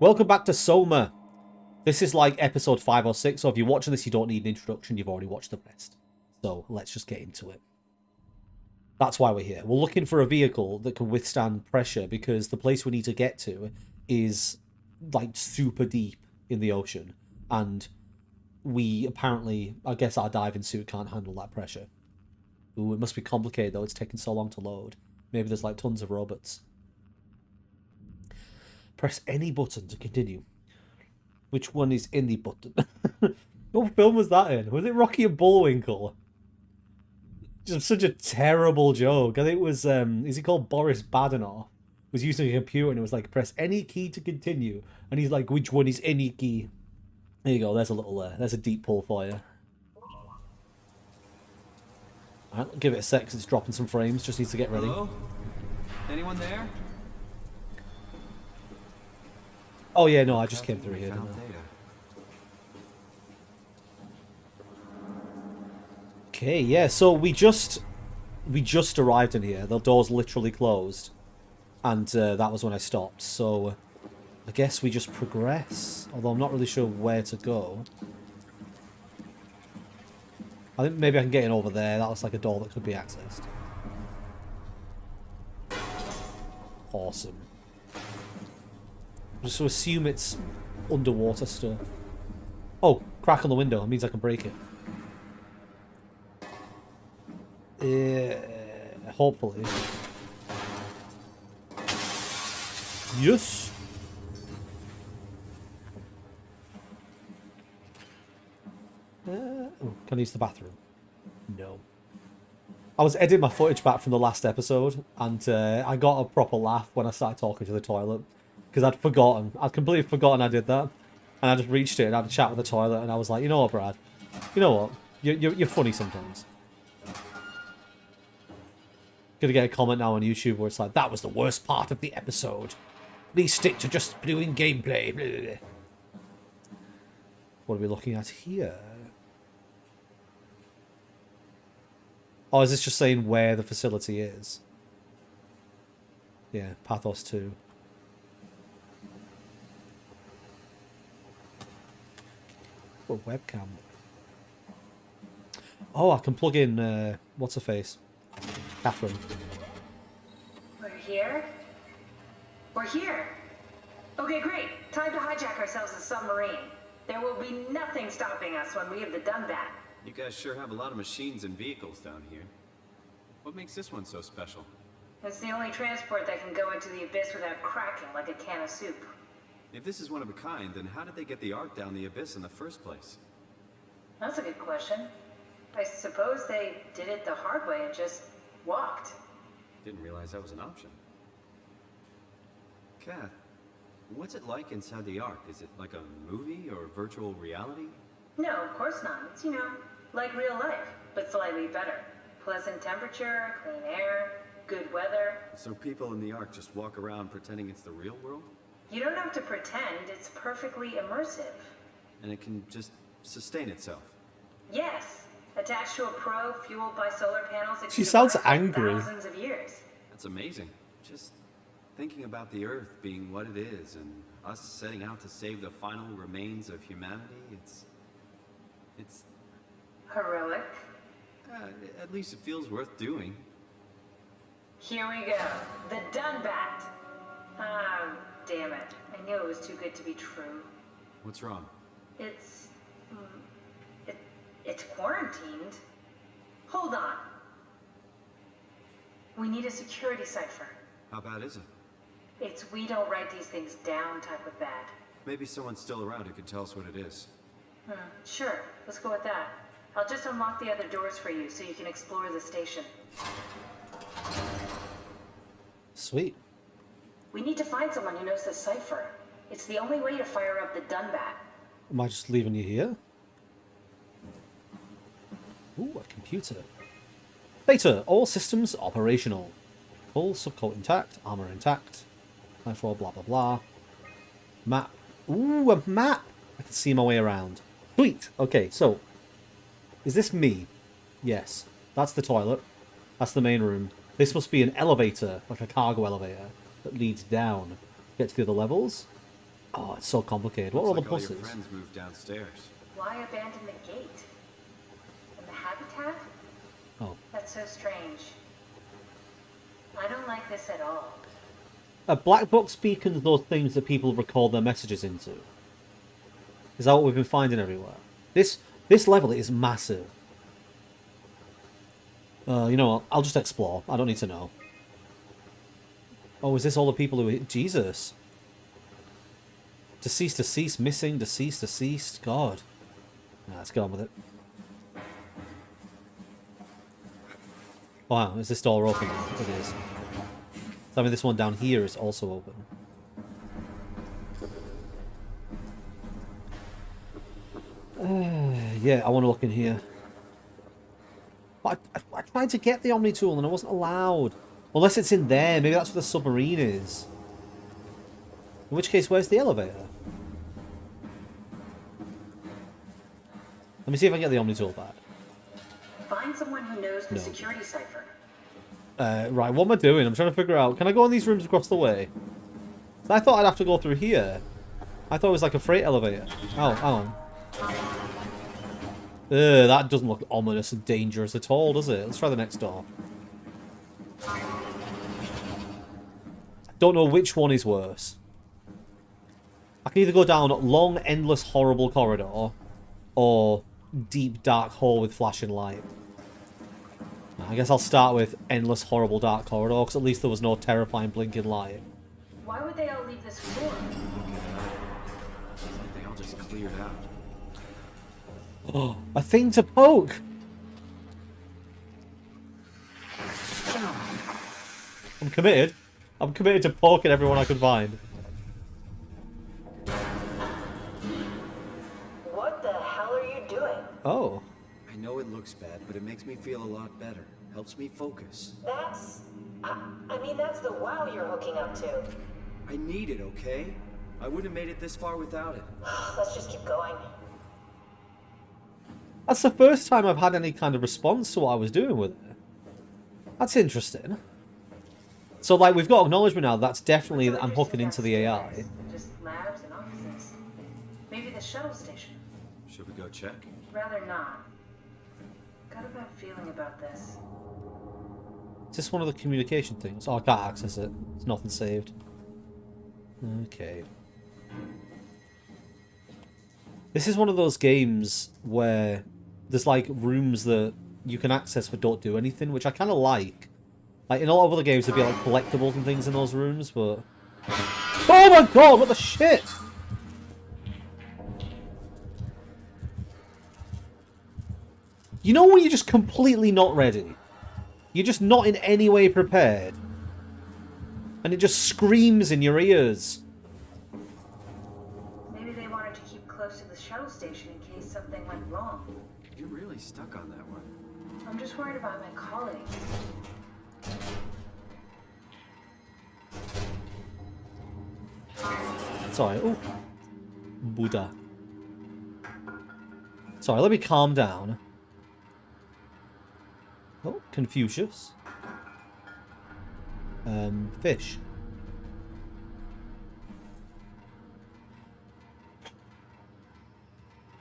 Welcome back to SOMA. This is like episode 5 or 6, so if you're watching this, you don't need an introduction, you've already watched the rest. So, let's just get into it. That's why we're here. We're looking for a vehicle that can withstand pressure, because the place we need to get to is, like, super deep in the ocean. And we apparently, I guess our diving suit can't handle that pressure. Ooh, it must be complicated, though. It's taking so long to load. Maybe there's, like, tons of robots. Press any button to continue. Which one is any button? What film was that in? Was it Rocky and Bullwinkle? Just such a terrible joke. I think it was, is he called Boris Badenov? Was using a computer and it was like, press any key to continue. And he's like, which one is any key? There you go, there's a little, there's a deep pull for you. Alright, give it a sec because it's dropping some frames. Just needs to get ready. Hello? Anyone there? Oh yeah, no, I just came through here, didn't I? Okay, yeah, so we just arrived in here. The door's literally closed. And that was when I stopped. So I guess we just progress. Although I'm not really sure where to go. I think maybe I can get in over there. That looks like a door that could be accessed. Awesome. Just to assume it's underwater stuff. Oh, crack on the window. It means I can break it. Hopefully. Yes. Oh, can I use the bathroom? No. I was editing my footage back from the last episode, and I got a proper laugh when I started talking to the toilet. Because I'd forgotten. I'd completely forgotten I did that. And I just reached it and had a chat with the toilet, and I was like, you know what, Brad? You know what? You're funny sometimes. Gonna get a comment now on YouTube where it's like, that was the worst part of the episode. Please stick to just doing gameplay. Blah, blah, blah. What are we looking at here? Oh, is this just saying where the facility is? Yeah, Pathos 2. Oh, webcam. Oh, I can plug in, what's her face? Catherine. We're here? We're here! Okay, great. Time to hijack ourselves a submarine. There will be nothing stopping us when we have the done that. You guys sure have a lot of machines and vehicles down here. What makes this one so special? It's the only transport that can go into the abyss without cracking like a can of soup. If this is one of a kind, then how did they get the Ark down the abyss in the first place? That's a good question. I suppose they did it the hard way and just walked. Didn't realize that was an option. Kath, what's it like inside the Ark? Is it like a movie or virtual reality? No, of course not. It's, you know, like real life, but slightly better. Pleasant temperature, clean air, good weather. So people in the Ark just walk around pretending it's the real world? You don't have to pretend, it's perfectly immersive. And it can just sustain itself? Yes, attached to a probe fueled by solar panels. She sounds angry. Thousands of years. That's amazing. Just thinking about the Earth being what it is and us setting out to save the final remains of humanity, it's Heroic. At least it feels worth doing. Here we go. The Dunbat. Oh, damn it. I knew it was too good to be true. What's wrong? It's... It's quarantined. Hold on. We need a security cipher. How bad is it? It's we don't write these things down type of bad. Maybe someone's still around who can tell us what it is. Sure. Let's go with that. I'll just unlock the other doors for you so you can explore the station. Sweet. We need to find someone who knows the cipher. It's the only way to fire up the Dunbat. Am I just leaving you here? Ooh, a computer. Data. All systems operational. Hull subcoat intact. Armor intact. 94 blah blah blah. Map. Ooh, a map! I can see my way around. Sweet! Okay, so. Is this me? Yes. That's the toilet. That's the main room. This must be an elevator, like a cargo elevator, that leads down. Get to the other levels. Oh, it's so complicated. What are all Looks the like all your pluses? friends moved downstairs. Why abandon the gate? And the habitat? Oh. That's so strange. I don't like this at all. A black box beacons those things that people record their messages into. Is that what we've been finding everywhere? This level is massive. You know what? I'll just explore. I don't need to know. Oh, is this all the people who... Jesus. Deceased, missing, deceased. God. Nah, let's get on with it. Wow, is this door open? It is. I mean, this one down here is also open. Yeah, I want to look in here. But I tried to get the Omni tool and I wasn't allowed. Unless it's in there. Maybe that's where the submarine is. In which case, where's the elevator? Let me see if I can get the Omni tool back. Find someone who knows the security cipher. Right, what am I doing? I'm trying to figure out. Can I go in these rooms across the way? I thought I'd have to go through here. I thought it was like a freight elevator. Oh, hang on. That doesn't look ominous and dangerous at all, does it? Let's try the next door. Don't know which one is worse. I can either go down long, endless, horrible corridor, or deep, dark hole with flashing light. I guess I'll start with endless, horrible, dark corridor, because at least there was no terrifying blinking light. Why would they all leave this floor? It's like they all just cleared out. Oh, a thing to poke! I'm committed. I'm committed to poking everyone I can find. What the hell are you doing? Oh. I know it looks bad, but it makes me feel a lot better. Helps me focus. That's... I mean, that's the wow you're hooking up to. I need it, okay? I wouldn't have made it this far without it. Let's just keep going. That's the first time I've had any kind of response to what I was doing with it. That's interesting. So, like, we've got acknowledgement now. That's definitely that I'm hooking into the AI. Just labs and offices. Maybe the shuttle station. Should we go check? Rather not. Got a bad feeling about this. Is this one of the communication things? Oh, I can't access it. It's nothing saved. Okay. This is one of those games where there's, like, rooms that you can access but don't do anything, which I kind of like. Like, in a lot of other games, there'd be, like, collectibles and things in those rooms, but... Oh my god, what the shit? You know when you're just completely not ready? You're just not in any way prepared. And it just screams in your ears. Maybe they wanted to keep close to the shuttle station in case something went wrong. You're really stuck on that one. I'm just worried about my colleagues. Sorry. Ooh. Buddha. Sorry, let me calm down. Oh, Confucius. Fish.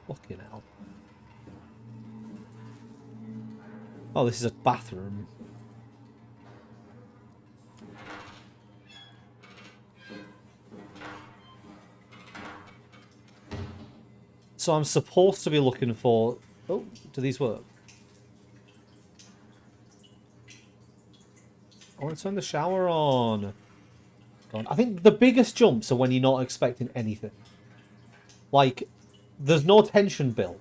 Fucking hell. Oh, this is a bathroom. So I'm supposed to be looking for... Oh, do these work? I want to turn the shower on. God. I think the biggest jumps are when you're not expecting anything. Like, there's no tension built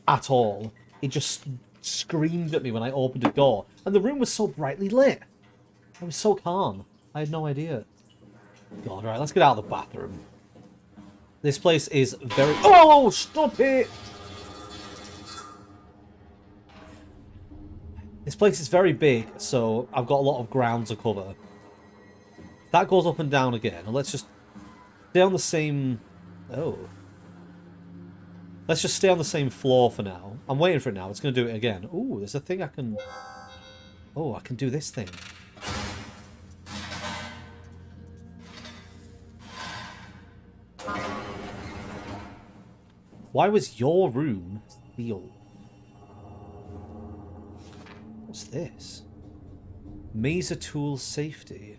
at all. It just screamed at me when I opened a door. And the room was so brightly lit. I was so calm. I had no idea. God, right, let's get out of the bathroom. This place is very... Oh, stop it! This place is very big, so I've got a lot of ground to cover. That goes up and down again. And let's just stay on the same... Oh. Let's just stay on the same floor for now. I'm waiting for it now. It's going to do it again. Ooh, there's a thing I can... Oh, I can do this thing. Why was your room sealed? What's this? Maser tool safety.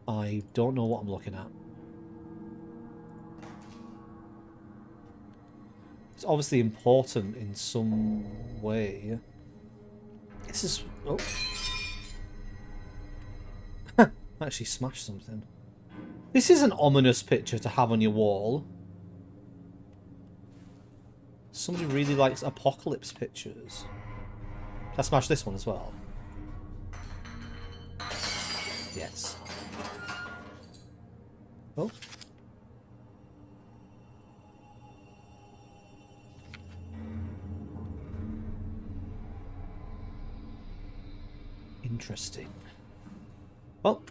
I don't know what I'm looking at. It's obviously important in some way. This is... Oh. Actually smashed something. This is an ominous picture to have on your wall. Somebody really likes apocalypse pictures. Can I smash this one as well? Yes. Oh. Interesting. Well.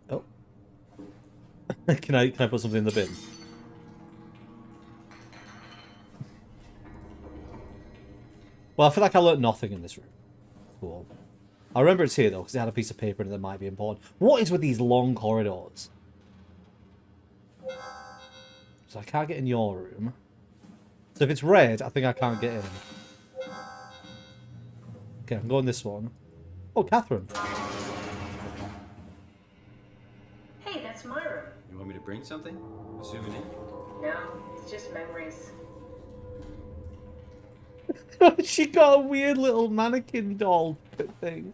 Oh. Can I put something in the bin? Well, I feel like I learnt nothing in this room. Cool. I remember it's here though, because it had a piece of paper in it that might be important. What is with these long corridors? So I can't get in your room. So if it's red, I think I can't get in. Okay, I'm going this one. Oh, Catherine. Hey, that's my room. You want me to bring something? A souvenir? No, it's just memories. She got a weird little mannequin doll thing.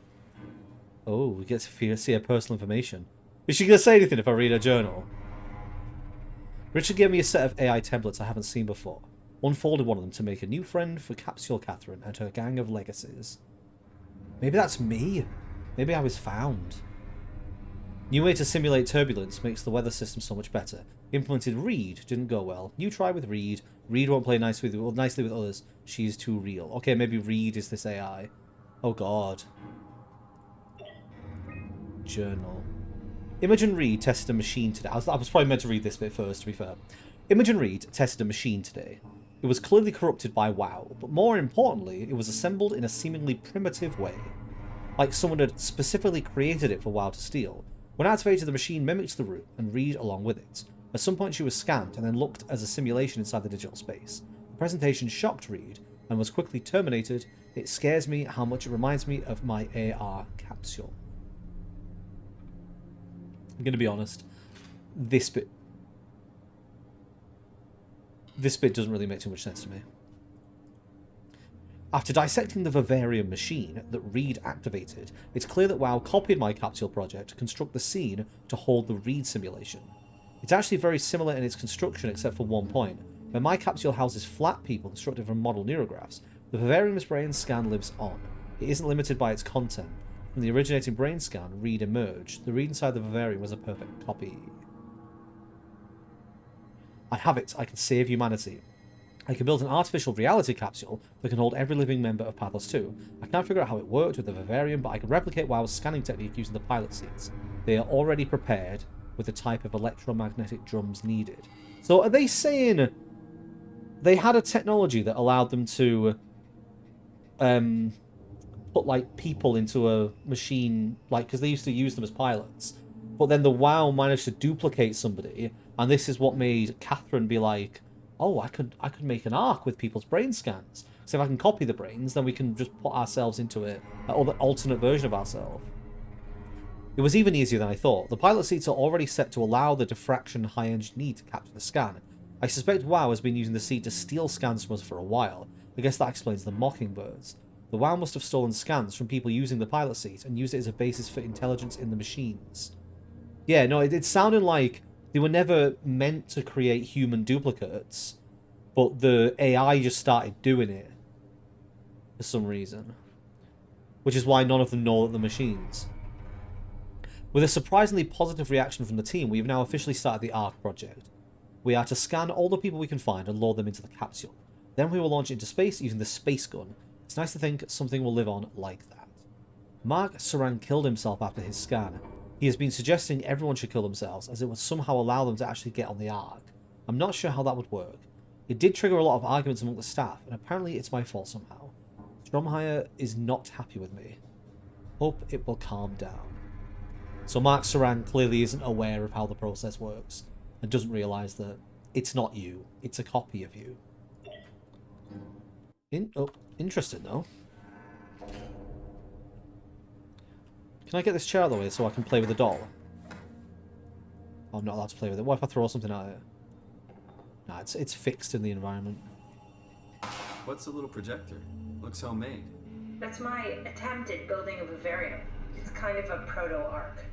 Oh, we get to see her personal information. Is she going to say anything if I read her journal? Richard gave me a set of AI templates I haven't seen before. Unfolded one of them to make a new friend for Capsule Catherine and her gang of legacies. Maybe that's me. Maybe I was found. New way to simulate turbulence makes the weather system so much better. Implemented Reed didn't go well. New try with Reed. Reed won't play nicely with others. She is too real. Okay, maybe Reed is this AI. Oh god. Journal. Imogen Reed tested a machine today. I was probably meant to read this bit first, to be fair. Imogen Reed tested a machine today. It was clearly corrupted by WoW, but more importantly, it was assembled in a seemingly primitive way. Like someone had specifically created it for WoW to steal. When activated, the machine mimicked the room and Reed along with it. At some point she was scanned and then looked as a simulation inside the digital space. The presentation shocked Reed and was quickly terminated. It scares me how much it reminds me of my AR capsule. I'm going to be honest. This bit doesn't really make too much sense to me. After dissecting the vivarium machine that Reed activated, it's clear that WoW copied my capsule project to construct the scene to hold the Reed simulation. It's actually very similar in its construction except for one point. When my capsule houses flat people constructed from model neurographs, the vivarium's brain scan lives on. It isn't limited by its content. From the originating brain scan, Reed emerged. The Reed inside the vivarium was a perfect copy. I have it. I can save humanity. I can build an artificial reality capsule that can hold every living member of Pathos 2. I can't figure out how it worked with the vivarium, but I can replicate WoW's scanning technique using the pilot seats. They are already prepared with the type of electromagnetic drums needed. So are they saying they had a technology that allowed them to put like people into a machine, like, because they used to use them as pilots, but then the WoW managed to duplicate somebody, and this is what made Catherine be like, oh, I could make an arc with people's brain scans. So if I can copy the brains, then we can just put ourselves into it, or the alternate version of ourselves. It was even easier than I thought. The pilot seats are already set to allow the diffraction high-end need to capture the scan. I suspect WoW has been using the seat to steal scans from us for a while. I guess that explains the mockingbirds. The WoW must have stolen scans from people using the pilot seat and used it as a basis for intelligence in the machines. Yeah, no, it sounded like they were never meant to create human duplicates, but the AI just started doing it for some reason. Which is why none of them know that they're machines. With a surprisingly positive reaction from the team, we have now officially started the ARC project. We are to scan all the people we can find and load them into the capsule. Then we will launch into space using the space gun. It's nice to think something will live on like that. Mark Saran killed himself after his scan. He has been suggesting everyone should kill themselves, as it would somehow allow them to actually get on the ARC. I'm not sure how that would work. It did trigger a lot of arguments among the staff, and apparently it's my fault somehow. Stromhire is not happy with me. Hope it will calm down. So Mark Saran clearly isn't aware of how the process works. and doesn't realise that it's not you. It's a copy of you. Interesting, though. Can I get this chair out of the way so I can play with the doll? Oh, I'm not allowed to play with it. What if I throw something at it? Nah, it's fixed in the environment. What's the little projector? Looks homemade. That's my attempt at building a vivarium. It's kind of a proto-ark.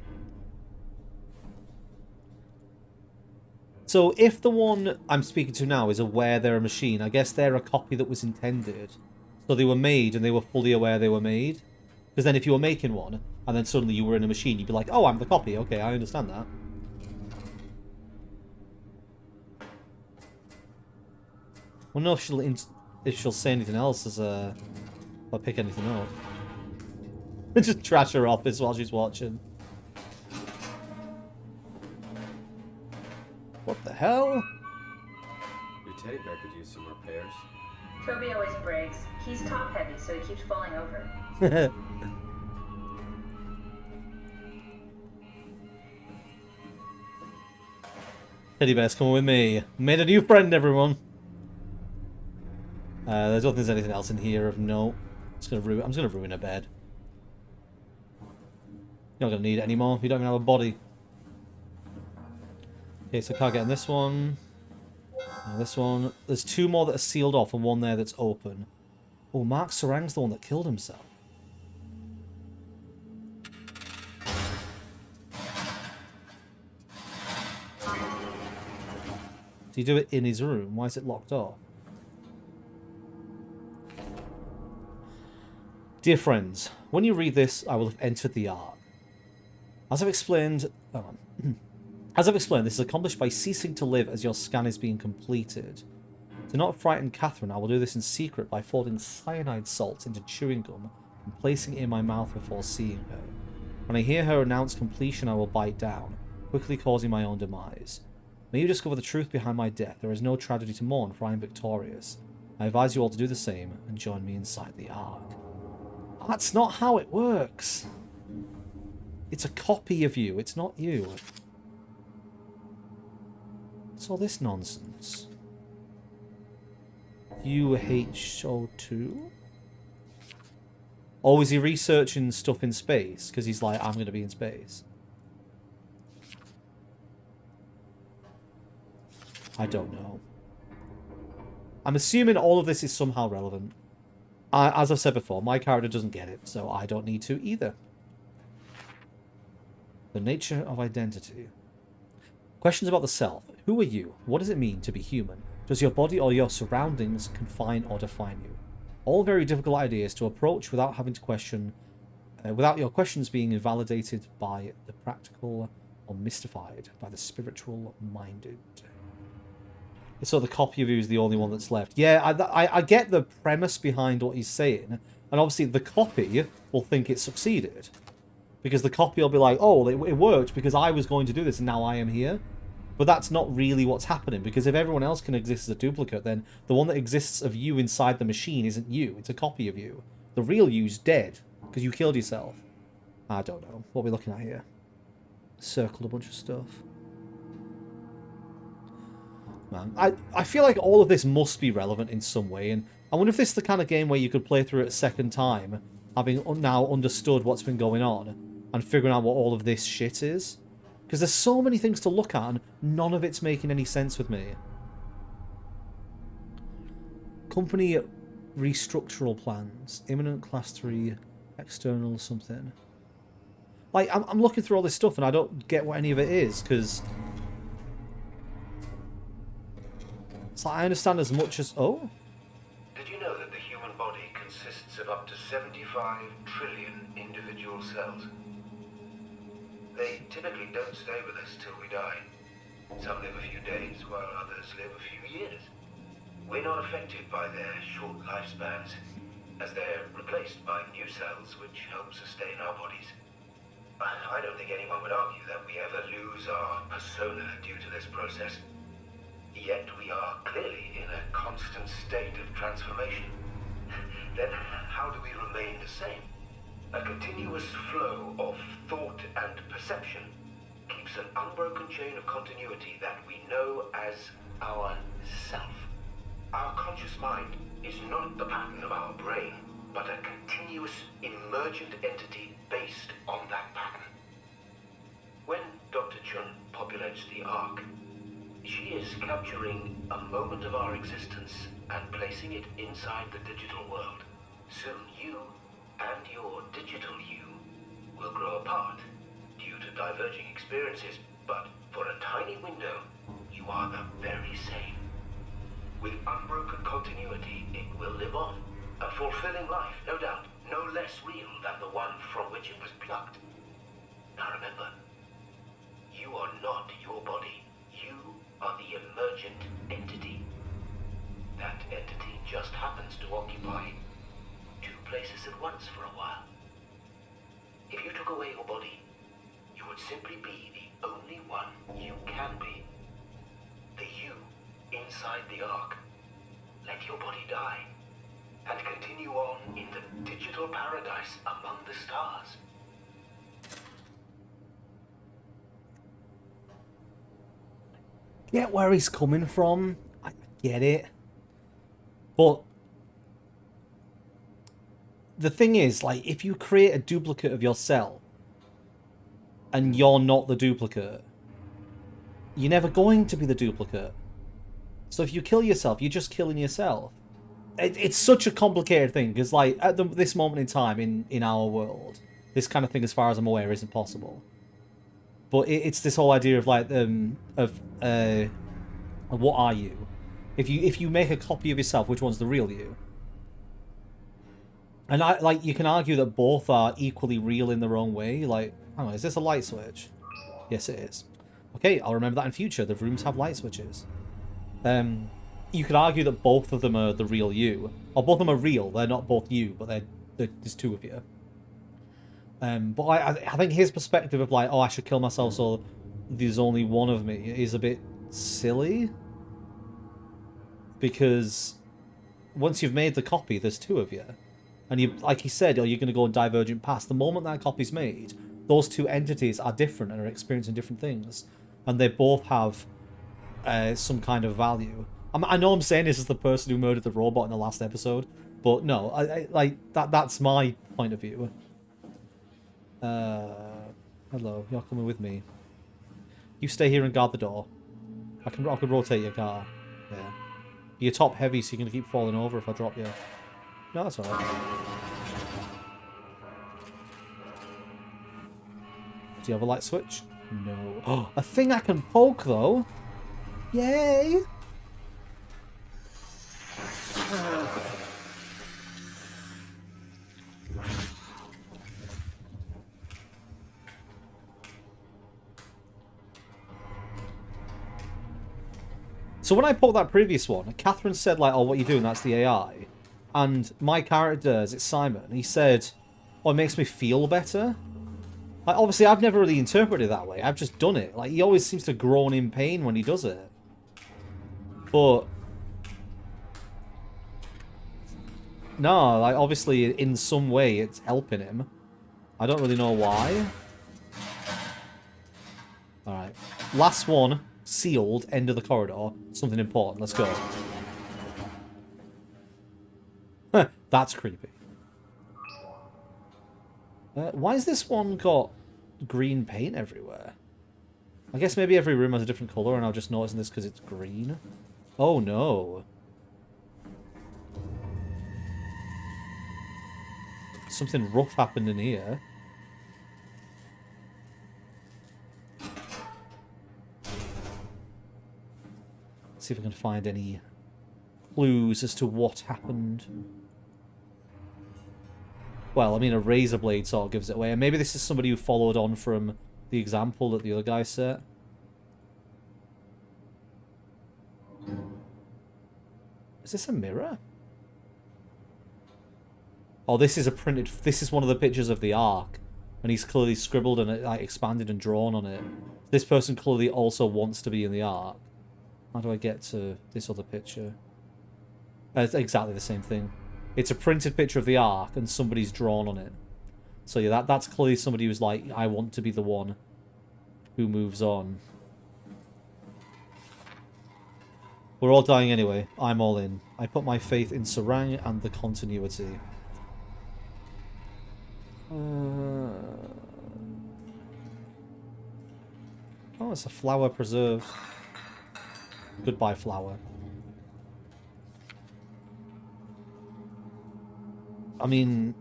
So if the one I'm speaking to now is aware they're a machine, I guess they're a copy that was intended. So they were made and they were fully aware they were made. Because then if you were making one, and then suddenly you were in a machine, you'd be like, oh, I'm the copy. Okay, I understand that. I don't know if she'll say anything else as if I pick anything up. Just trash her office while she's watching. What the hell? Your teddy bear could use some repairs. Toby always breaks. He's top heavy, so he keeps falling over. Teddy bear's coming with me. Made a new friend, everyone. I don't think there's anything else in here of note. I'm just gonna ruin a bed. You're not gonna need it anymore. You don't even have a body. Okay, so I can't get in this one. This one. There's two more that are sealed off and one there that's open. Oh, Mark Sarang's the one that killed himself. Did he do it in his room? Why is it locked off? Dear friends, when you read this, I will have entered the Ark. As I've explained, this is accomplished by ceasing to live as your scan is being completed. To not frighten Catherine, I will do this in secret by folding cyanide salts into chewing gum and placing it in my mouth before seeing her. When I hear her announce completion, I will bite down, quickly causing my own demise. May you discover the truth behind my death. There is no tragedy to mourn, for I am victorious. I advise you all to do the same and join me inside the Ark. That's not how it works. It's a copy of you. It's not you. What's all this nonsense? UHO2? Oh, is he researching stuff in space? Because he's like, I'm going to be in space. I don't know. I'm assuming all of this is somehow relevant. As I've said before, my character doesn't get it, so I don't need to either. The nature of identity. Questions about the self. Who are you? What does it mean to be human? Does your body or your surroundings confine or define you? All very difficult ideas to approach without having to question, without your questions being invalidated by the practical or mystified by the spiritual-minded. So the copy of you is the only one that's left. Yeah, I get the premise behind what he's saying. And obviously the copy will think it succeeded. Because the copy will be like, oh, it worked because I was going to do this and now I am here. But that's not really what's happening. Because if everyone else can exist as a duplicate, then the one that exists of you inside the machine isn't you. It's a copy of you. The real you's dead. Because you killed yourself. I don't know. What are we looking at here? Circled a bunch of stuff. Man, I feel like all of this must be relevant in some way, and I wonder if this is the kind of game where you could play through it a second time, having now understood what's been going on, and figuring out what all of this shit is. Because there's so many things to look at, and none of it's making any sense with me. Company restructural plans. Imminent class 3, external something. Like, I'm looking through all this stuff, and I don't get what any of it is, because... It's like I understand as much as... Oh? Did you know that the human body consists of up to 75 trillion individual cells? They typically don't stay with us till we die. Some live a few days, while others live a few years. We're not affected by their short lifespans, as they're replaced by new cells which help sustain our bodies. I don't think anyone would argue that we ever lose our persona due to this process. Yet we are clearly in a constant state of transformation. Then how do we remain the same? A continuous flow of thought and perception. keeps an unbroken chain of continuity that we know as our self. Our conscious mind is not the pattern of our brain, but a continuous emergent entity based on that pattern. When Dr. Chun populates the Ark, she is capturing a moment of our existence and placing it inside the digital world. Soon you and your digital you will grow apart due to diverging experiences, but for a tiny window, you are the very same. With unbroken continuity, it will live on. A fulfilling life, no doubt, no less real than the one from which it was plucked. Now remember, you are not your body. You are the emergent entity. That entity just happens to occupy two places at once for a while. If you took away your body, you would simply be the only one you can be. The you inside the Ark. Let your body die and continue on in the digital paradise among the stars. Get where he's coming from. I get it. But the thing is, like, if you create a duplicate of yourself and you're not the duplicate, you're never going to be the duplicate. So if you kill yourself, you're just killing yourself. It's such a complicated thing, because, like, at this moment in time in our world, this kind of thing, as far as I'm aware, isn't possible. But it's this whole idea of, like, what are you? If you make a copy of yourself, which one's the real you? And you can argue that both are equally real in their own way. Like, hang on, is this a light switch? Yes, it is. Okay, I'll remember that in future. The rooms have light switches. You could argue that both of them are the real you, or both of them are real. They're not both you, but there's two of you. But I think his perspective of, like, oh, I should kill myself so there's only one of me is a bit silly. Because once you've made the copy, there's two of you. And you, like he said, you're going to go on divergent paths. The moment that copy's made, those two entities are different and are experiencing different things. And they both have some kind of value. I know I'm saying this as the person who murdered the robot in the last episode, but no, that's my point of view. Hello, you're coming with me. You stay here and guard the door. I can rotate your car. Yeah. You're top heavy, so you're going to keep falling over if I drop you. No, that's alright. Do you have a light switch? No. Oh, a thing I can poke, though. Yay! So when I poked that previous one, Catherine said, like, oh, what are you doing? That's the AI. And my character, it's Simon, he said, oh, it makes me feel better. Like, obviously, I've never really interpreted it that way. I've just done it. Like, he always seems to groan in pain when he does it. But no, like, obviously, in some way, it's helping him. I don't really know why. Alright. Last one. Sealed. End of the corridor. Something important. Let's go. That's creepy. Why has this one got green paint everywhere? I guess maybe every room has a different colour, and I'll just notice this because it's green. Oh no. Something rough happened in here. See if I can find any clues as to what happened. Well, I mean, a razor blade sort of gives it away. And maybe this is somebody who followed on from the example that the other guy set. Is this a mirror? Oh, this is a printed... This is one of the pictures of the Ark. And he's clearly scribbled and like expanded and drawn on it. This person clearly also wants to be in the Ark. How do I get to this other picture? It's exactly the same thing. It's a printed picture of the Ark and somebody's drawn on it. So yeah, that's clearly somebody who's like, I want to be the one. who moves on. We're all dying anyway. I'm all in. I put my faith in Sarang and the continuity. Oh, it's a flower preserve. Goodbye, flower. I mean,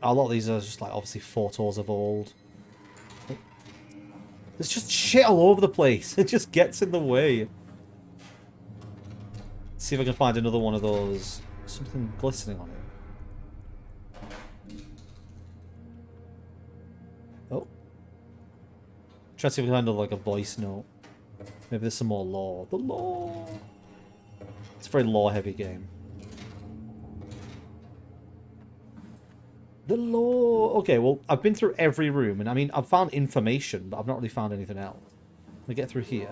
a lot of these are just like obviously photos of old. There's just shit all over the place. It just gets in the way. Let's see if I can find another one of those. Something glistening on it. Oh. Try to see if we can find another, like a voice note. Maybe there's some more lore. The lore! It's a very lore-heavy game. The lore! Okay, well, I've been through every room, and I mean, I've found information, but I've not really found anything else. Let me get through here.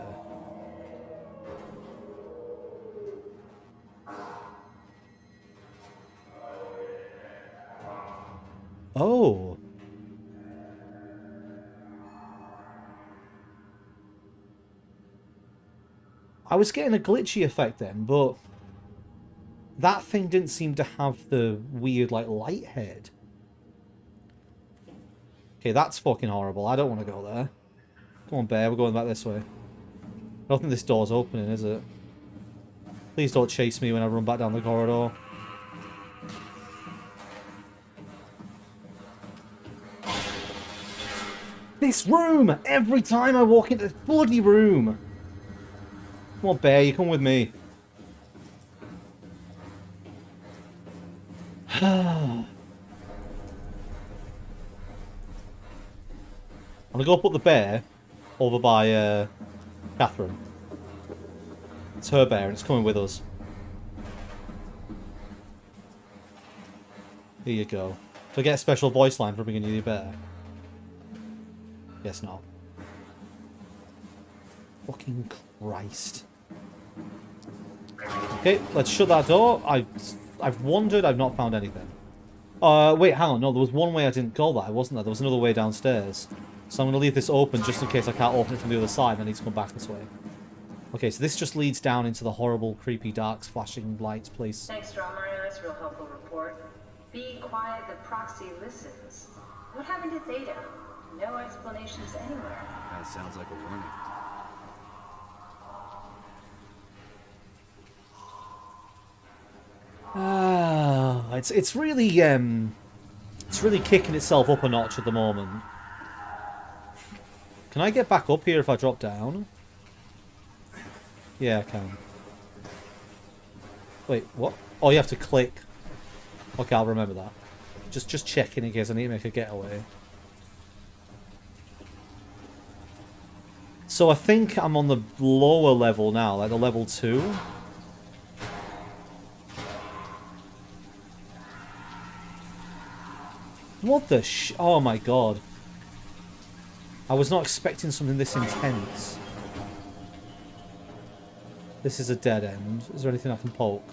Oh! I was getting a glitchy effect then, but that thing didn't seem to have the weird, like, light head. Okay, that's fucking horrible. I don't want to go there. Come on, bear. We're going back this way. I don't think this door's opening, is it? Please don't chase me when I run back down the corridor. This room! Every time I walk into this bloody room! Come on, bear. You come with me. I'm gonna go put the bear over by Catherine. It's her bear and it's coming with us. Here you go. Do I get a special voice line for bringing you your bear? Guess not. Fucking Christ. Okay, let's shut that door. I've wandered, I've not found anything. Wait, hang on. No, there was one way I didn't go that, wasn't there? There was another way downstairs. So I'm going to leave this open just in case I can't open it from the other side and I need to come back this way. Okay, so this just leads down into the horrible, creepy, dark, flashing lights place. Thanks, Dromar. Nice, real helpful report. Be quiet, the proxy listens. What happened to Theta? No explanations anywhere. That sounds like a warning. It's really kicking itself up a notch at the moment. Can I get back up here if I drop down? Yeah, I can. Wait, what? Oh, you have to click. Okay, I'll remember that. Just checking in case I need to make a getaway. So I think I'm on the lower level now, like the level 2. What the oh my god. I was not expecting something this intense. This is a dead end. Is there anything I can poke?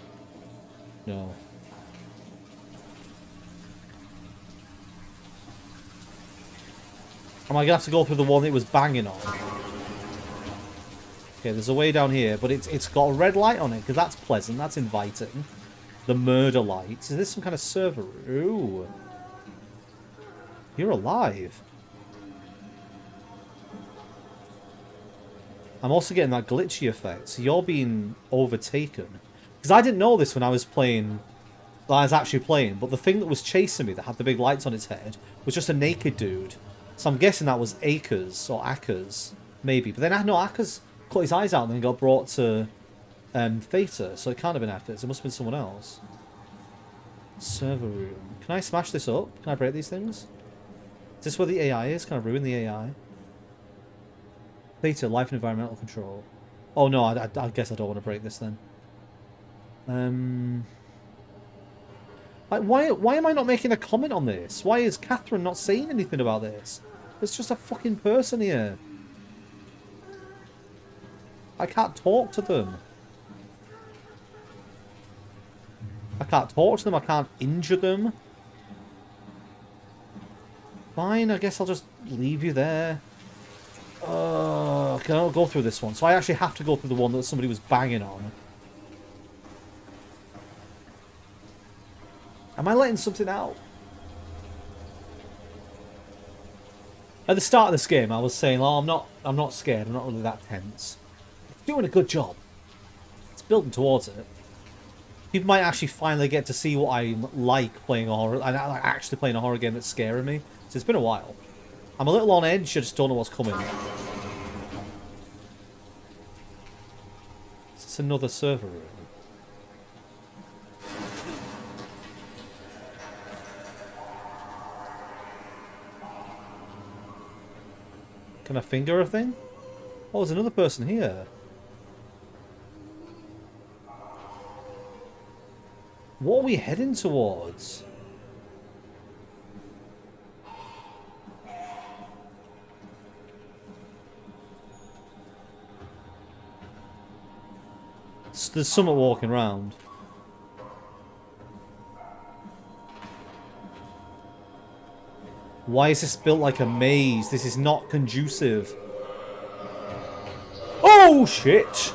No. Am I gonna have to go through the one it was banging on? Okay, there's a way down here, but it's got a red light on it, because that's pleasant, that's inviting. The murder light. Is this some kind of server? Ooh. You're alive. I'm also getting that glitchy effect, so you're being overtaken. Because I didn't know this when I was playing, I was actually playing, but the thing that was chasing me that had the big lights on its head was just a naked dude. So I'm guessing that was Akers, or Akers, maybe. But then I know Akers cut his eyes out and then got brought to Theta, so it can't have been Akers, it must have been someone else. Server room. Can I smash this up? Can I break these things? Is this where the AI is? Can I ruin the AI? Theta, life and environmental control. Oh no, I guess I don't want to break this then. Like, why am I not making a comment on this? Why is Catherine not saying anything about this? There's just a fucking person here. I can't talk to them. I can't talk to them, I can't injure them. Fine, I guess I'll just leave you there. Can I go through this one? So I actually have to go through the one that somebody was banging on. Am I letting something out? At the start of this game, I was saying, "Oh, I'm not scared. I'm not really that tense." It's doing a good job. It's building towards it. People might actually finally get to see what I'm like playing a horror, and actually playing a horror game that's scaring me. So it's been a while. I'm a little on edge. I just don't know what's coming. It's another server room. Can I finger a thing? Oh, there's another person here. What are we heading towards? There's someone walking around. Why is this built like a maze? This is not conducive. Oh, shit!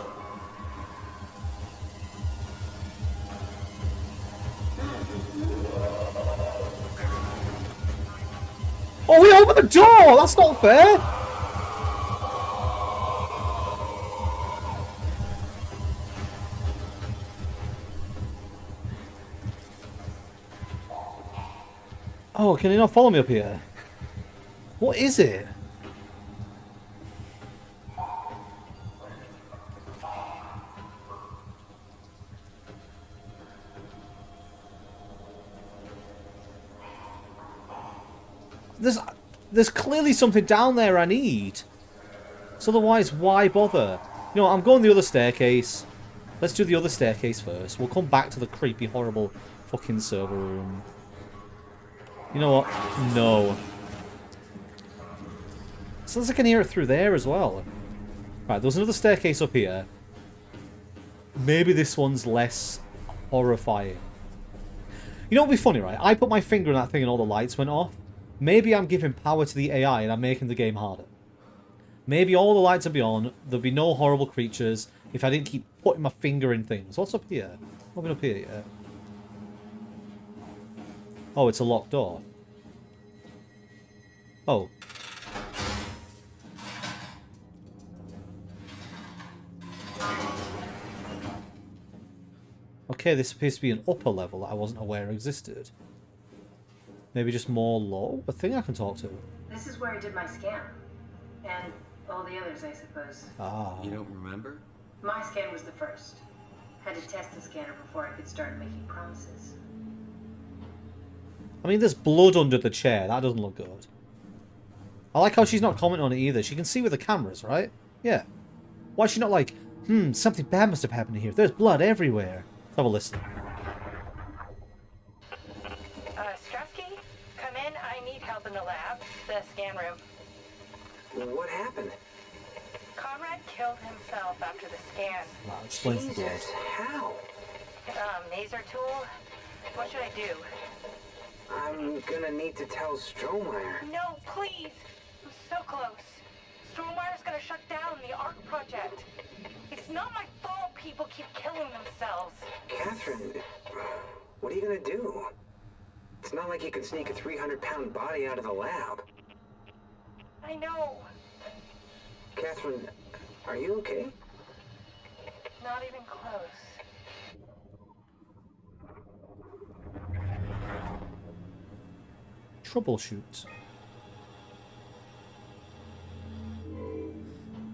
Oh, we opened the door! That's not fair! Oh, can you not follow me up here? What is it? There's clearly something down there I need. So otherwise, why bother? You know, I'm going the other staircase. Let's do the other staircase first. We'll come back to the creepy, horrible fucking server room. You know what? No. Sounds like I can hear it through there as well. Right, there's another staircase up here. Maybe this one's less horrifying. You know what would be funny, right? I put my finger in that thing and all the lights went off. Maybe I'm giving power to the AI and I'm making the game harder. Maybe all the lights will be on, there'll be no horrible creatures if I didn't keep putting my finger in things. What's up here? What have been up here yet? Oh, it's a locked door. Oh. Okay, this appears to be an upper level that I wasn't aware existed. Maybe just more low? A thing I can talk to. This is where I did my scan. And all the others, I suppose. Ah. You don't remember? My scan was the first. Had to test the scanner before I could start making promises. I mean, there's blood under the chair. That doesn't look good. I like how she's not commenting on it either. She can see with the cameras, right? Yeah. Why is she not like, something bad must have happened here. There's blood everywhere. Let's have a listen. Strasky, come in. I need help in the lab, the scan room. What happened? Conrad killed himself after the scan. That explains the blood. Jesus, how? Maser tool. What should I do? I'm gonna need to tell Strohmeyer. No, please. I'm so close. Strohmeyer's gonna shut down the ARC project. It's not my fault people keep killing themselves. Catherine, what are you gonna do? It's not like you can sneak a 300-pound body out of the lab. I know. Catherine, are you okay? Not even close. Troubleshoot.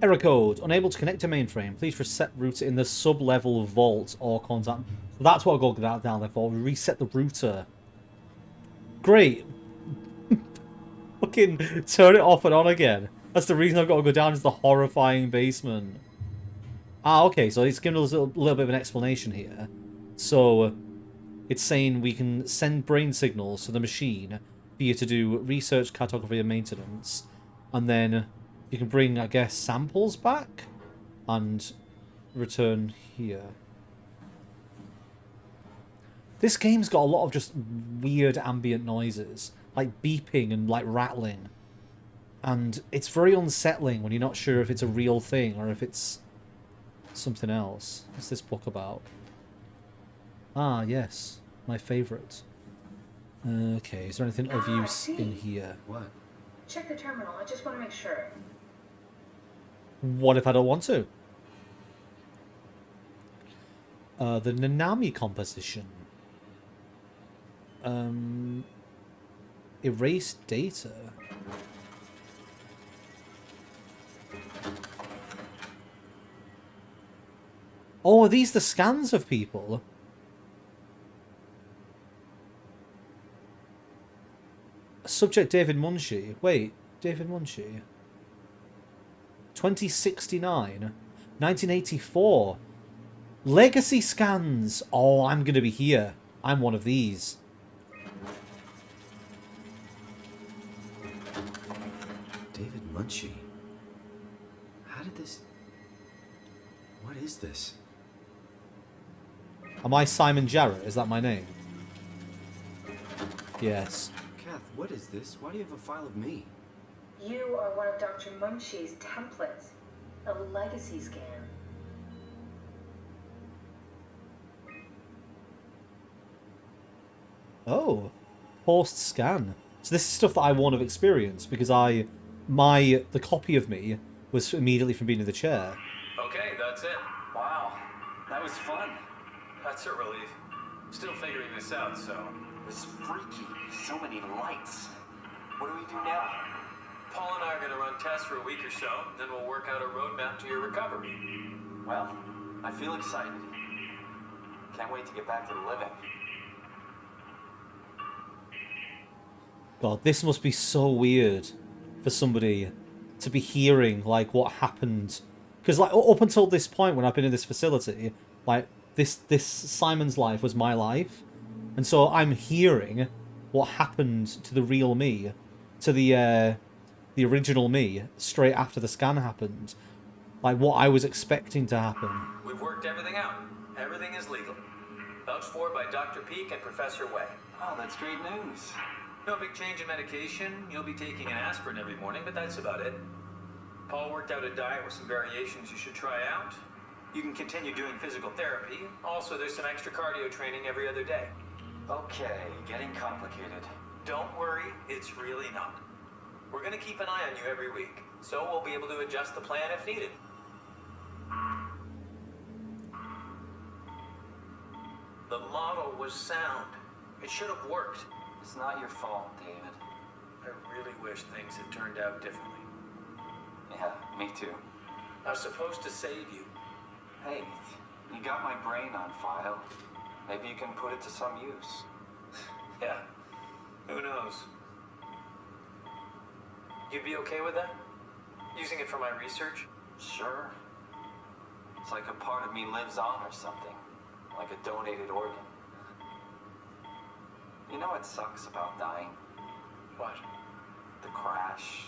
Error code. Unable to connect to mainframe. Please reset router in the sub-level vault or contact. So that's what I'll go down there for. Reset the router. Great. Fucking turn it off and on again. That's the reason I've got to go down into the horrifying basement. Ah, okay. So it's giving us a little bit of an explanation here. So it's saying we can send brain signals to the machine for you to do research, cartography, and maintenance. And then you can bring, I guess, samples back and return here. This game's got a lot of just weird ambient noises. like beeping and like rattling. And it's very unsettling when you're not sure if it's a real thing or if it's something else. What's this book about? Ah, yes. My favourite. Okay, is there anything of use in here? What? Check the terminal. I just want to make sure. What if I don't want to? The Nanami composition. Erase data. Oh, are these the scans of people? Subject David Munshi. Wait, David Munshi. 2069. 1984. Legacy scans. Oh, I'm going to be here. I'm one of these. David Munshi. How did this... What is this? Am I Simon Jarrett? Is that my name? Yes. Kath, what is this? Why do you have a file of me? You are one of Dr. Munshi's templates. A legacy scan. Oh. Post-scan. So this is stuff that I won't have experienced because the copy of me was immediately from being in the chair. Okay, that's it. Wow, that was fun. That's a relief. Still figuring this out, so... This is freaky. So many lights. What do we do now? Paul and I are gonna run tests for a week or so, then we'll work out a roadmap to your recovery. Well, I feel excited. Can't wait to get back to the living. God, this must be so weird for somebody to be hearing, like, what happened. Because, like, up until this point when I've been in this facility, like, this Simon's life was my life. And so I'm hearing what happened to the real me, to the original me, straight after the scan happened. Like, what I was expecting to happen. We've worked everything out. Everything is legal. Vouched for by Dr. Peak and Professor Way. Oh, that's great news. No big change in medication. You'll be taking an aspirin every morning, but that's about it. Paul worked out a diet with some variations you should try out. You can continue doing physical therapy. Also, there's some extra cardio training every other day. Okay, getting complicated. Don't worry, it's really not. We're going to keep an eye on you every week, so we'll be able to adjust the plan if needed. The model was sound. It should have worked. It's not your fault, David. I really wish things had turned out differently. Yeah, me too. I was supposed to save you. Hey, you got my brain on file. Maybe you can put it to some use. Yeah, who knows? You'd be okay with that? Using it for my research? Sure. It's like a part of me lives on or something. Like a donated organ. You know what sucks about dying? What? The crash.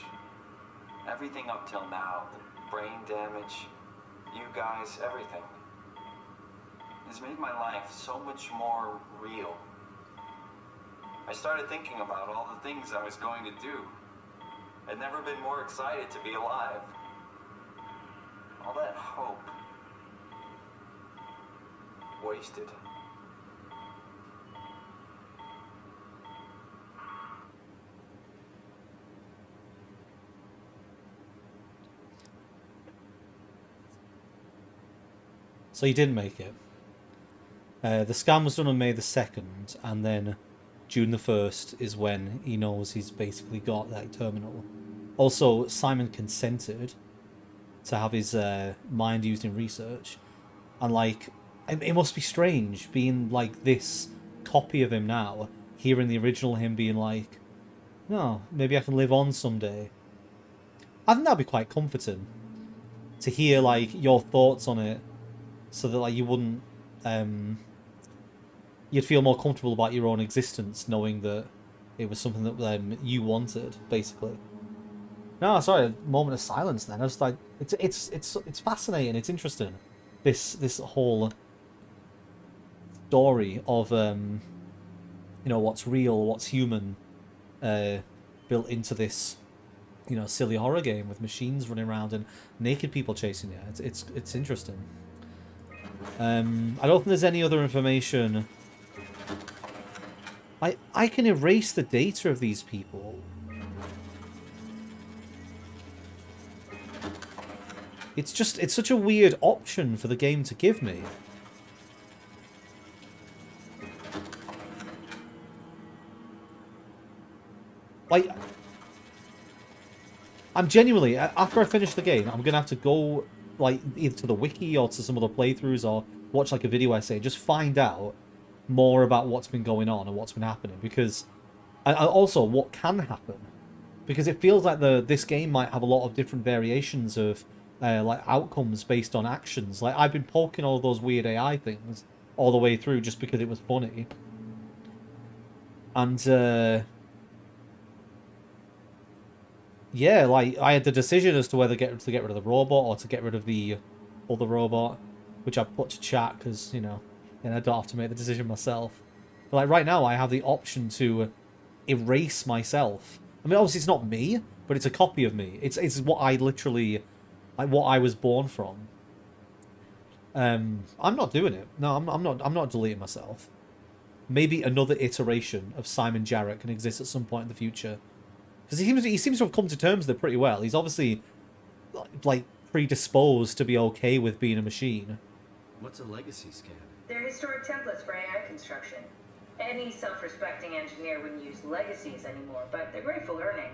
Everything up till now. The brain damage. You guys, everything. It's made my life so much more real. I started thinking about all the things I was going to do. I'd never been more excited to be alive. All that hope. Wasted. So you didn't make it. The scan was done on May the 2nd, and then June the 1st is when he knows he's basically got that terminal. Also, Simon consented to have his mind used in research. And, like, it must be strange being, like, this copy of him now, hearing the original him being like, no, maybe I can live on someday. I think that'd be quite comforting. To hear, like, your thoughts on it, so that, like, you wouldn't... you'd feel more comfortable about your own existence, knowing that it was something that you wanted, basically. No, sorry, a moment of silence. Then I was like, it's fascinating. It's interesting. This whole story of you know, what's real, what's human, built into this, you know, silly horror game with machines running around and naked people chasing you. It's interesting. I don't think there's any other information. I can erase the data of these people. It's such a weird option for the game to give me. Like, I'm genuinely, after I finish the game, I'm gonna have to go, like, either to the wiki or to some other playthroughs or watch, like, a video essay, just find out more about what's been going on and what's been happening, because, and also what can happen, because it feels like this game might have a lot of different variations of, like, outcomes based on actions. Like, I've been poking all those weird AI things all the way through just because it was funny. And, yeah, like, I had the decision as to whether to get rid of the robot or to get rid of the other robot, which I put to chat because, you know, then I don't have to make the decision myself. But, like, right now I have the option to erase myself. I mean, obviously it's not me, but it's a copy of me. It's what I literally, like, what I was born from. I'm not doing it. No, I'm not deleting myself. Maybe another iteration of Simon Jarrett can exist at some point in the future. Because he seems to have come to terms with it pretty well. He's obviously, like, predisposed to be okay with being a machine. What's a legacy scan? They're historic templates for AI construction. Any self-respecting engineer wouldn't use legacies anymore, but they're great for learning.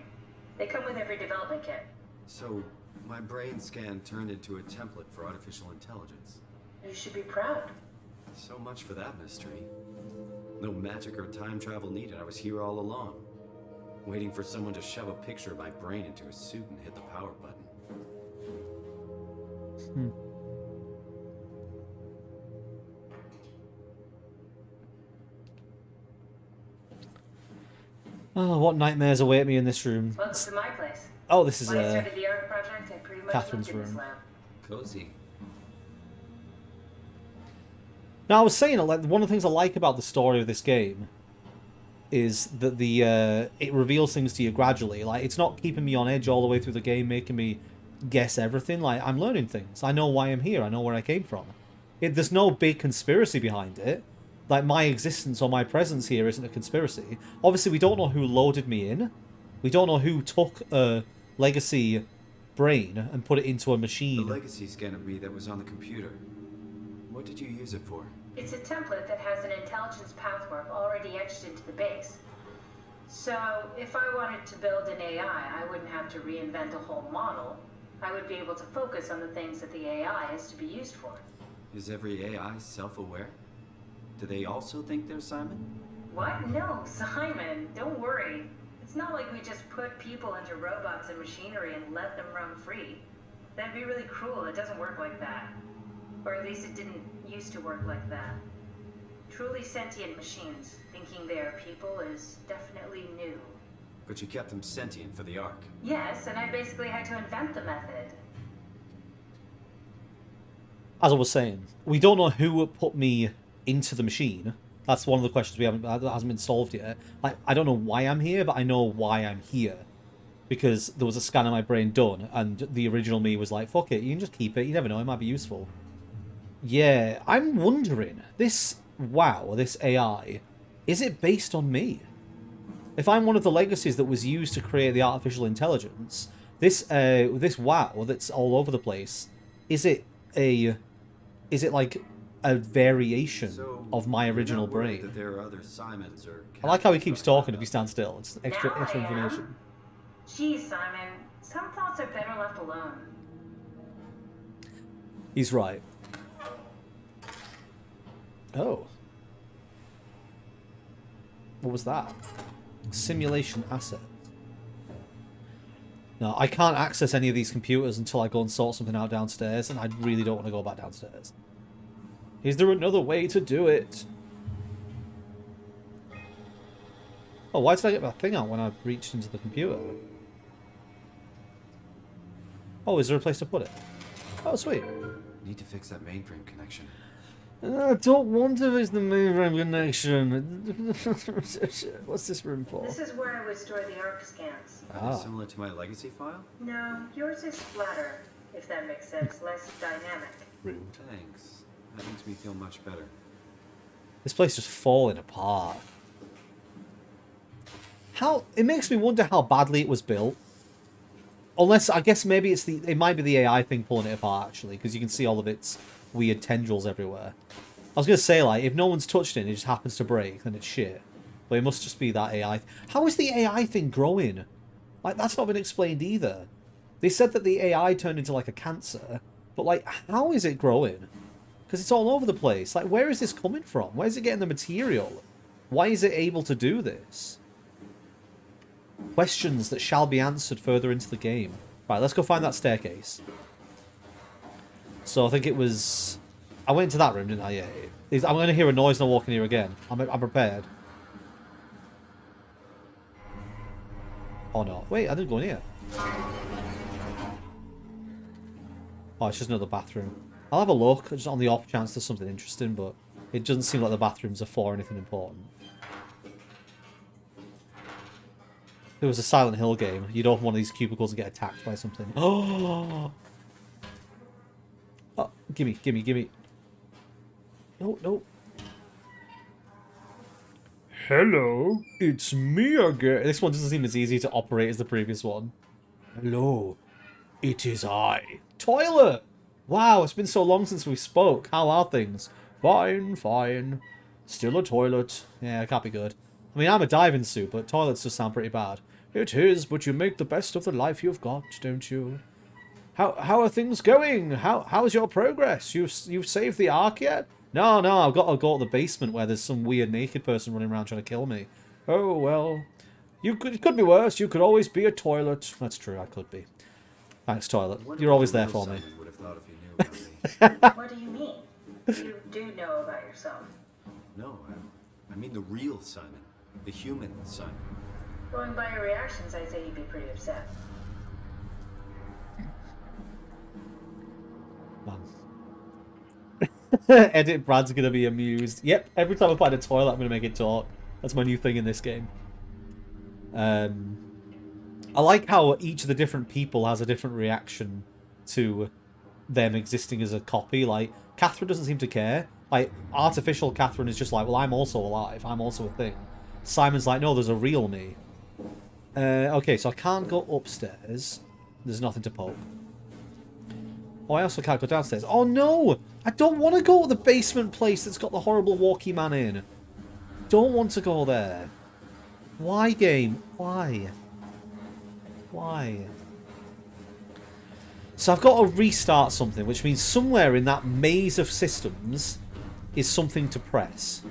They come with every development kit. So, my brain scan turned into a template for artificial intelligence. You should be proud. So much for that mystery. No magic or time travel needed. I was here all along. Waiting for someone to shove a picture of my brain into a suit and hit the power button. Oh, what nightmares await me in this room. Welcome to my place. Oh, this is When I started the art project, I pretty much Catherine's lived in this room. lab. Cozy. Now, I was saying, like, one of the things I like about the story of this game is that it reveals things to you gradually. Like, it's not keeping me on edge all the way through the game, making me guess everything. Like, I'm learning things. I know why I'm here. I know where I came from. There's no big conspiracy behind it. Like, my existence or my presence here isn't a conspiracy. Obviously, we don't know who loaded me in. We don't know who took a legacy brain and put it into a machine. The legacy scan of me that was on the computer. What did you use it for? It's a template that has an intelligence pathwork already etched into the base. So, if I wanted to build an AI, I wouldn't have to reinvent a whole model. I would be able to focus on the things that the AI is to be used for. Is every AI self-aware? Do they also think they're Simon? What? No, Simon, don't worry. It's not like we just put people into robots and machinery and let them roam free. That'd be really cruel. It doesn't work like that. Or at least it didn't used to work like that. Truly sentient machines thinking they are people is definitely new. But you kept them sentient for the Ark. Yes, and I basically had to invent the method. As I was saying, we don't know who put me into the machine. That's one of the questions that hasn't been solved yet. I don't know why I'm here, but I know why I'm here. Because there was a scan of my brain done, and the original me was like, fuck it, you can just keep it, you never know, it might be useful. Yeah, I'm wondering, this AI, is it based on me? If I'm one of the legacies that was used to create the artificial intelligence, this WoW that's all over the place, is it like a variation of my original brain? That there are other Simons or I like how he keeps talking if he stands still. It's extra Now I am. information. Geez, Simon, some thoughts are better left alone. He's right. Oh. What was that? Simulation asset. No, I can't access any of these computers until I go and sort something out downstairs, and I really don't want to go back downstairs. Is there another way to do it? Oh, why did I get that thing out when I reached into the computer? Oh, is there a place to put it? Oh, sweet. Need to fix that mainframe connection. I don't want to fix the mainframe connection. What's this room for? This is where I would store the ARC scans. Are they similar to my legacy file? No, yours is flatter, if that makes sense, less dynamic. Rude. Thanks. That makes me feel much better. This place is falling apart. How it makes me wonder how badly it was built. Unless I guess maybe it might be the AI thing pulling it apart actually, because you can see all of its weird tendrils everywhere. I was gonna say like if no one's touched it and it just happens to break, then it's shit. But it must just be that AI. How is the AI thing growing? Like that's not been explained either. They said that the AI turned into like a cancer, but like how is it growing? Because it's all over the place. Like where is this coming from? Where is it getting the material? Why is it able to do this? Questions that shall be answered further into the game. Right, let's go find that staircase. So I think it was... I went into that room, didn't I? Yeah. I'm going to hear a noise and I walk in here again. I'm prepared. Oh no. Wait, I didn't go in here. Oh, it's just another bathroom. I'll have a look, just on the off chance there's something interesting, but it doesn't seem like the bathrooms are for anything important. If it was a Silent Hill game, you'd open one of these cubicles and get attacked by something. Oh, gimme, gimme, gimme. No, no. Hello, it's me again. This one doesn't seem as easy to operate as the previous one. Hello, it is I. Toilet! Wow, it's been so long since we spoke. How are things? Fine, fine. Still a toilet. Yeah, it can't be good. I mean, I'm a diving suit, but toilets just sound pretty bad. It is, but you make the best of the life you've got, don't you? How are things going? How's your progress? You've saved the Ark yet? No, I've got to go to the basement where there's some weird naked person running around trying to kill me. Oh, well. It could be worse. You could always be a toilet. That's true, I could be. Thanks, toilet. You're always there for me. Would have thought if he knew about me. What do you mean? You do know about yourself. No, I mean the real Simon. The human Simon. Going by your reactions, I'd say you'd be pretty upset. Edit Brad's gonna be amused. Yep, every time I find a toilet, I'm gonna make it talk. That's my new thing in this game. I like how each of the different people has a different reaction to them existing as a copy. Like, Catherine doesn't seem to care. Like, artificial Catherine is just like, well, I'm also alive. I'm also a thing. Simon's like, no, there's a real me. Okay, so I can't go upstairs. There's nothing to poke. Oh, I also can't go downstairs. Oh, no! I don't want to go to the basement place that's got the horrible walkie man in. Don't want to go there. Why, game? Why? Why? So I've got to restart something, which means somewhere in that maze of systems is something to press.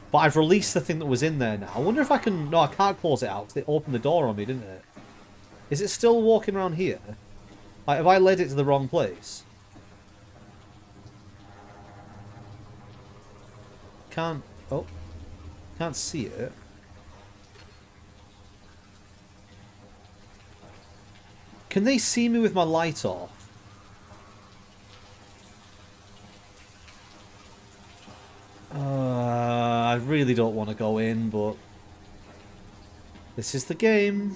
But I've released the thing that was in there now. I wonder if I can... No, I can't close it out because it opened the door on me, didn't it? Is it still walking around here? Like, have I led it to the wrong place? Can't... Oh. Can't see it. Can they see me with my light off? I really don't want to go in, but... This is the game.